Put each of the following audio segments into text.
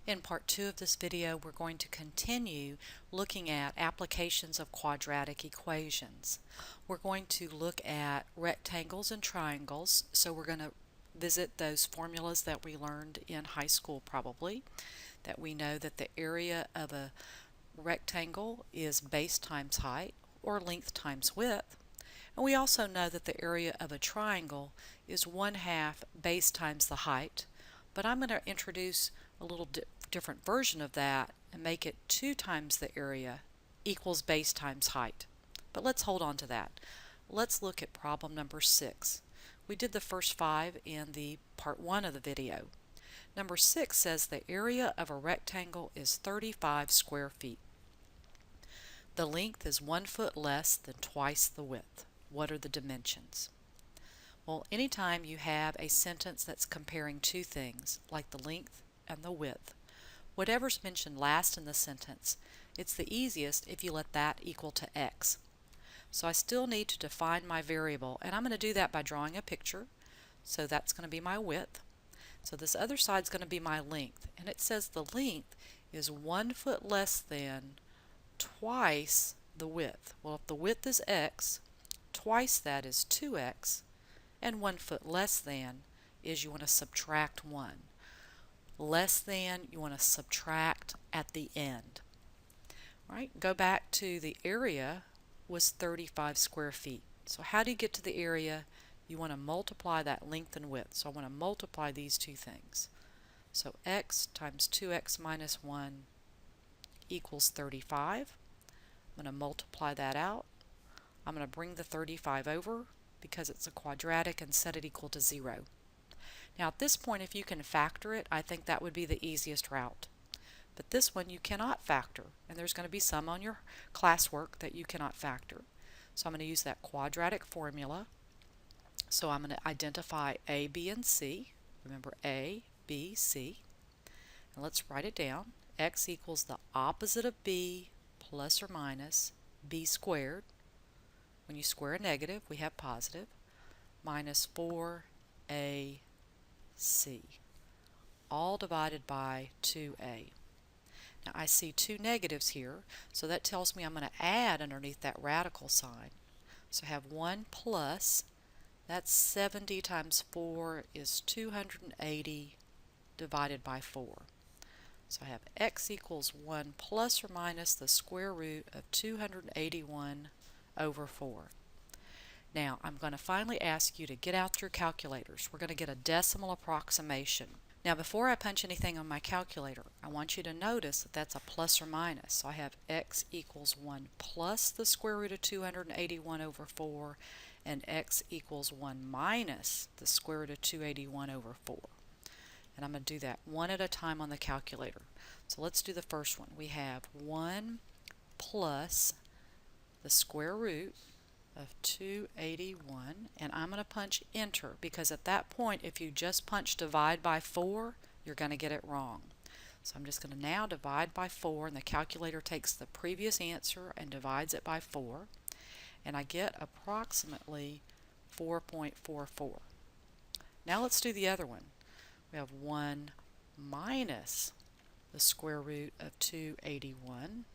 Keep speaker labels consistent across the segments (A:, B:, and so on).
A: In part 2 of this video, we're going to continue looking at applications of quadratic equations. We're going to look at rectangles and triangles, so we're going to visit those formulas that we learned in high school probably, that we know that the area of a rectangle is base times height, or length times width. And we also know that the area of a triangle is 1/2 base times the height, but I'm going to introduce a little different version of that and make it 2 times the area equals base times height. But let's hold on to that. Let's look at problem number 6. We did the first 5 in the part 1 of the video. Number 6 says the area of a rectangle is 35 square feet. The length is 1 foot less than twice the width. What are the dimensions? Well, anytime you have a sentence that's comparing two things, like the length and the width, whatever's mentioned last in the sentence, it's the easiest if you let that equal to x. So I still need to define my variable, and I'm going to do that by drawing a picture. So that's going to be my width. So this other side is going to be my length, and it says the length is 1 foot less than twice the width. Well, if the width is x, twice that is 2x, and 1 foot less than is you want to subtract 1. Less than, you want to subtract at the end. Right? Go back to the area was 35 square feet. So how do you get to the area? You want to multiply that length and width. So I want to multiply these two things. So x times 2x minus 1 equals 35. I'm going to multiply that out. I'm going to bring the 35 over because it's a quadratic and set it equal to 0. Now at this point, if you can factor it, I think that would be the easiest route. But this one you cannot factor, and there's going to be some on your classwork that you cannot factor. So I'm going to use that quadratic formula. So I'm going to identify A, B, and C. Remember A, B, C. And let's write it down. X equals the opposite of B plus or minus B squared. When you square a negative, we have positive, minus 4AC, all divided by 2A. Now I see two negatives here, so that tells me I'm going to add underneath that radical sign. So I have 1 plus, that's 70 times 4 is 280 divided by 4. So I have x equals 1 plus or minus the square root of 281 over 4. Now I'm going to finally ask you to get out your calculators. We're going to get a decimal approximation. Now before I punch anything on my calculator, I want you to notice that that's a plus or minus. So I have x equals 1 plus the square root of 281 over 4, and x equals 1 minus the square root of 281 over 4. And I'm going to do that one at a time on the calculator. So let's do the first one. We have 1 plus the square root of 281, and I'm going to punch enter because at that point if you just punch divide by 4, you're going to get it wrong. So I'm just going to now divide by 4, and the calculator takes the previous answer and divides it by 4, and I get approximately 4.44. Now let's do the other one. We have 1 minus the square root of 281,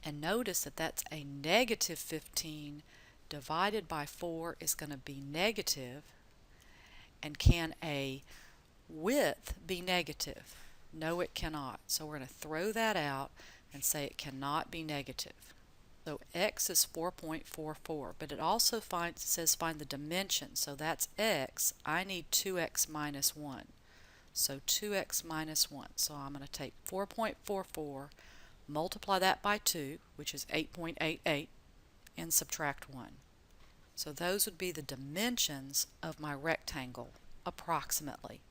A: and notice that that's a negative 15 divided by 4 is going to be negative. And can a width be negative? No, it cannot. So we're going to throw that out and say it cannot be negative. So x is 4.44, but it also says find the dimension. So that's x. I need 2x minus 1. So 2x minus 1. So I'm going to take 4.44, multiply that by 2, which is 8.88, and subtract 1. So those would be the dimensions of my rectangle, approximately.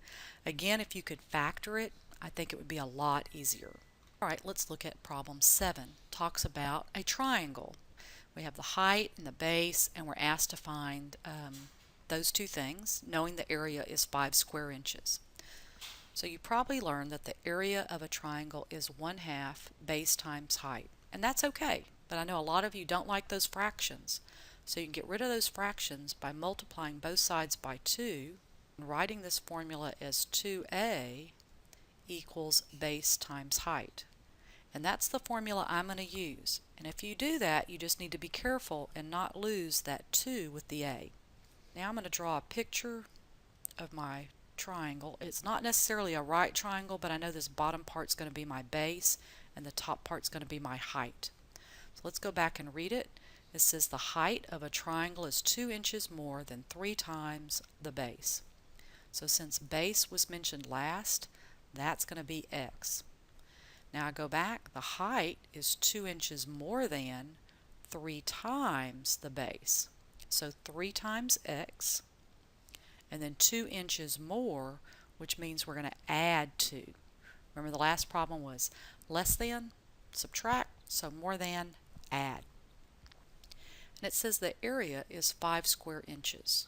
A: Again, if you could factor it, I think it would be a lot easier. Alright, let's look at problem 7. Talks about a triangle. We have the height and the base, and we're asked to find those two things, knowing the area is 5 square inches. So you probably learned that the area of a triangle is 1/2 base times height. And that's okay, but I know a lot of you don't like those fractions. So you can get rid of those fractions by multiplying both sides by 2 and writing this formula as 2a equals base times height. And that's the formula I'm going to use. And if you do that, you just need to be careful and not lose that 2 with the a. Now I'm going to draw a picture of my triangle. It's not necessarily a right triangle, but I know this bottom part's going to be my base and the top part's going to be my height. So let's go back and read it. It says the height of a triangle is 2 inches more than 3 times the base. So since base was mentioned last, that's going to be x. Now I go back, the height is 2 inches more than 3 times the base. So 3 times x, and then 2 inches more, which means we're going to add 2. Remember the last problem was less than, subtract, so more than, add. And it says the area is 5 square inches.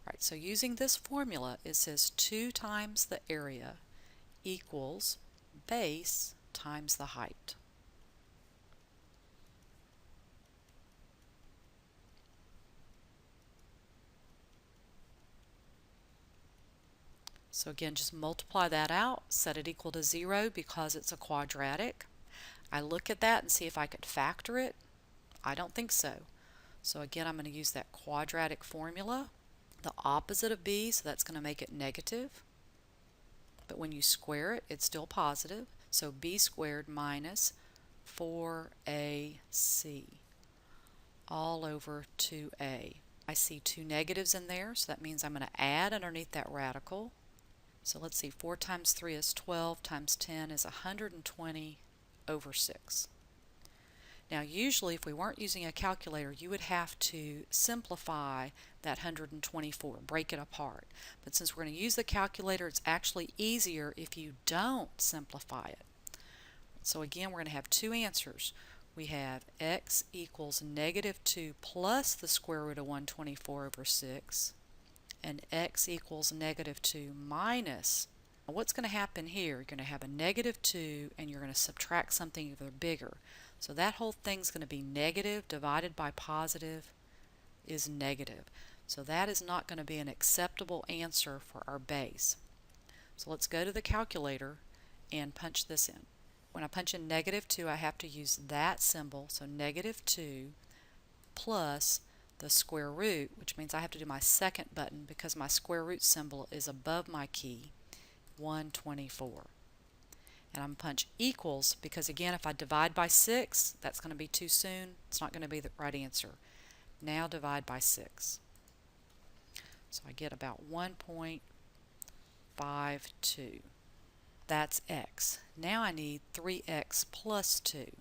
A: Alright, so using this formula, it says 2 times the area equals base times the height. So again, just multiply that out, set it equal to 0 because it's a quadratic. I look at that and see if I could factor it. I don't think so. So again, I'm going to use that quadratic formula, the opposite of b, so that's going to make it negative. But when you square it, it's still positive. So b squared minus 4ac all over 2a. I see 2 negatives in there, so that means I'm going to add underneath that radical. So let's see, 4 times 3 is 12, times 10 is 120 over 6. Now usually if we weren't using a calculator, you would have to simplify that 124, break it apart. But since we're going to use the calculator, it's actually easier if you don't simplify it. So again, we're going to have 2 answers. We have x equals negative 2 plus the square root of 124 over 6, and x equals negative 2 minus. Now what's going to happen here? You're going to have a negative 2 and you're going to subtract something even bigger. So that whole thing's going to be negative divided by positive is negative. So that is not going to be an acceptable answer for our base. So let's go to the calculator and punch this in. When I punch in negative 2, I have to use that symbol, so negative 2 plus the square root, which means I have to do my second button because my square root symbol is above my key, 124. And I'm going to punch equals because again, if I divide by 6, that's going to be too soon. It's not going to be the right answer. Now divide by 6. So I get about 1.52. That's x. Now I need 3x plus 2.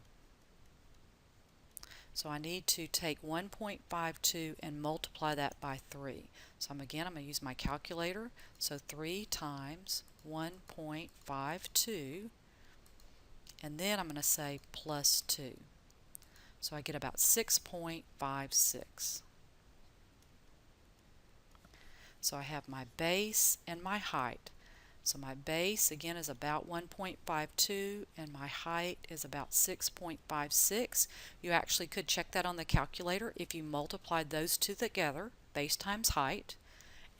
A: So I need to take 1.52 and multiply that by 3. So I'm going to use my calculator. So 3 times 1.52, and then I'm going to say plus 2. So I get about 6.56. So I have my base and my height. So my base again is about 1.52 and my height is about 6.56. You actually could check that on the calculator if you multiplied those two together, base times height,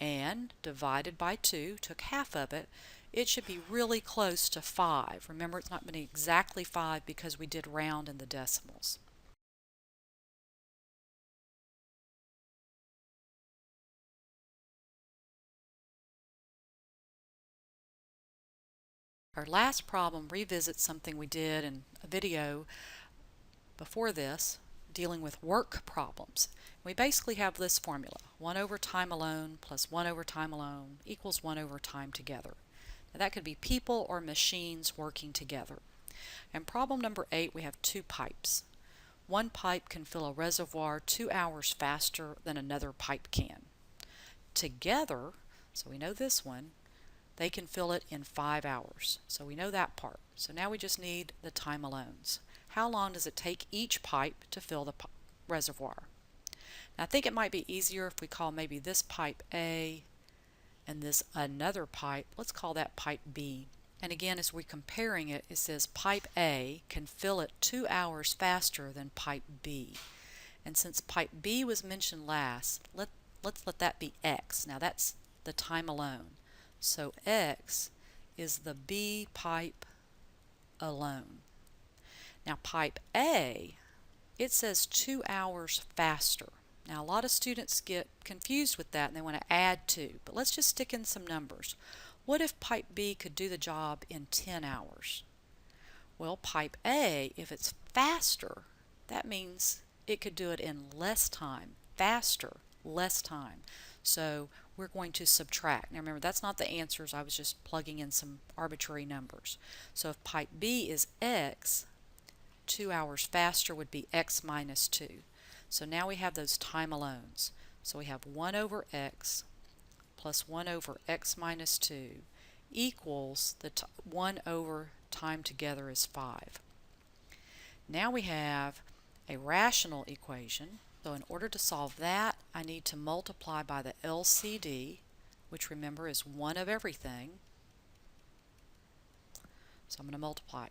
A: and divided by 2, took half of it. It should be really close to 5. Remember, it's not going to be exactly 5 because we did round in the decimals. Our last problem revisits something we did in a video before this, dealing with work problems. We basically have this formula, 1 over time alone plus 1 over time alone equals 1 over time together. Now that could be people or machines working together. In problem number 8, we have 2 pipes. One pipe can fill a reservoir 2 hours faster than another pipe can. Together, so we know this one, they can fill it in 5 hours. So we know that part. So now we just need the time alones. How long does it take each pipe to fill the reservoir? Now I think it might be easier if we call maybe this pipe A and this another pipe, let's call that pipe B. And again, as we're comparing it, it says pipe A can fill it 2 hours faster than pipe B. And since pipe B was mentioned last, let's let that be X. Now that's the time alone. So X is the B pipe alone. Now pipe A, it says 2 hours faster. Now a lot of students get confused with that and they want to add 2, but let's just stick in some numbers. What if pipe B could do the job in 10 hours? Well, pipe A, if it's faster, that means it could do it in less time. Faster, less time. So we're going to subtract. Now remember, that's not the answers. I was just plugging in some arbitrary numbers. So if pipe B is X, 2 hours faster would be X minus 2. So now we have those time alones. So we have 1 over X plus 1 over X minus 2 equals the 1 over time together is 5. Now we have a rational equation. So in order to solve that, I need to multiply by the LCD, which remember is 1 of everything. So I'm going to multiply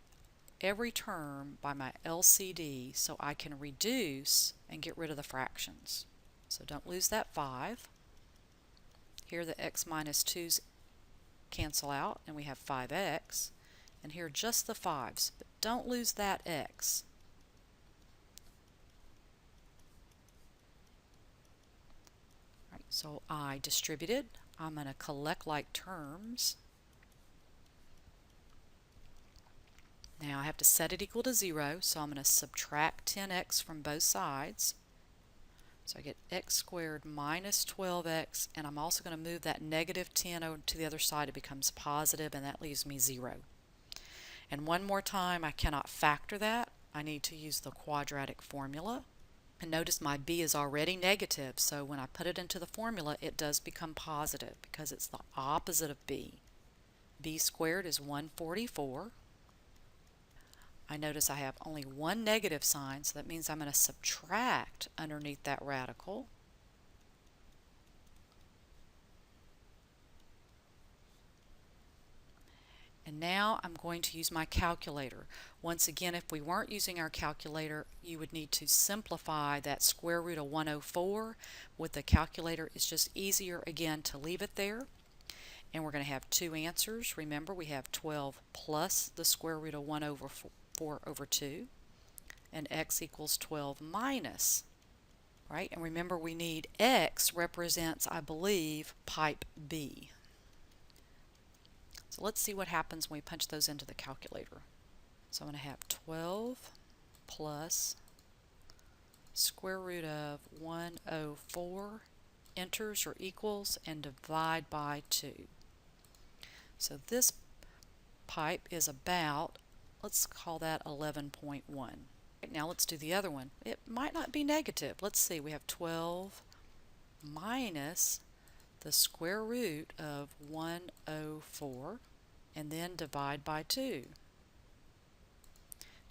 A: every term by my LCD so I can reduce and get rid of the fractions. So don't lose that 5. Here the x minus 2's cancel out and we have 5x. And here just the 5's, but don't lose that x. All right, so I distributed. I'm going to collect like terms. Now I have to set it equal to 0, so I'm going to subtract 10x from both sides. So I get x squared minus 12x, and I'm also going to move that negative 10 over to the other side. It becomes positive, and that leaves me 0. And one more time, I cannot factor that. I need to use the quadratic formula. And notice my b is already negative, so when I put it into the formula, it does become positive because it's the opposite of b. b squared is 144. I notice I have only one negative sign, so that means I'm going to subtract underneath that radical. And now I'm going to use my calculator. Once again, if we weren't using our calculator, you would need to simplify that square root of 104. With the calculator, it's just easier again to leave it there. And we're going to have two answers. Remember, we have 12 plus the square root of 1 over 4 over 2, and x equals 12 minus, right? And remember, we need x represents, I believe, pipe B. So let's see what happens when we punch those into the calculator. So I'm going to have 12 plus square root of 104, enters or equals, and divide by 2. So this pipe is about, let's call that 11.1. Now let's do the other one. It might not be negative. Let's see, we have 12 minus the square root of 104 and then divide by 2.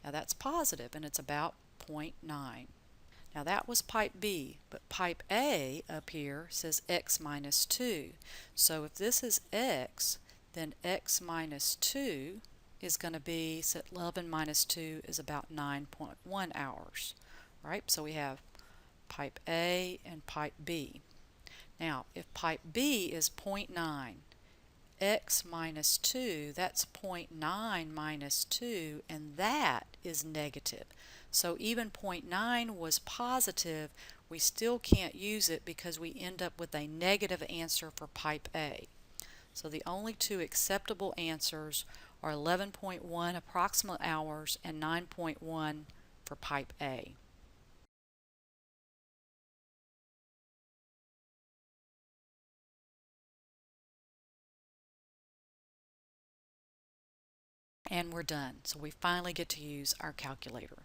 A: Now that's positive and it's about 0.9. Now that was pipe B, but pipe A up here says x minus 2. So if this is x, then x minus 2 is going to be, so 11 minus 2 is about 9.1 hours. Right? So we have pipe A and pipe B. Now, if pipe B is 0.9, x minus 2, that's 0.9 minus 2, and that is negative. So even 0.9 was positive, we still can't use it because we end up with a negative answer for pipe A. So the only two acceptable answers are 11.1 approximate hours and 9.1 for pipe A. And we're done. So we finally get to use our calculator.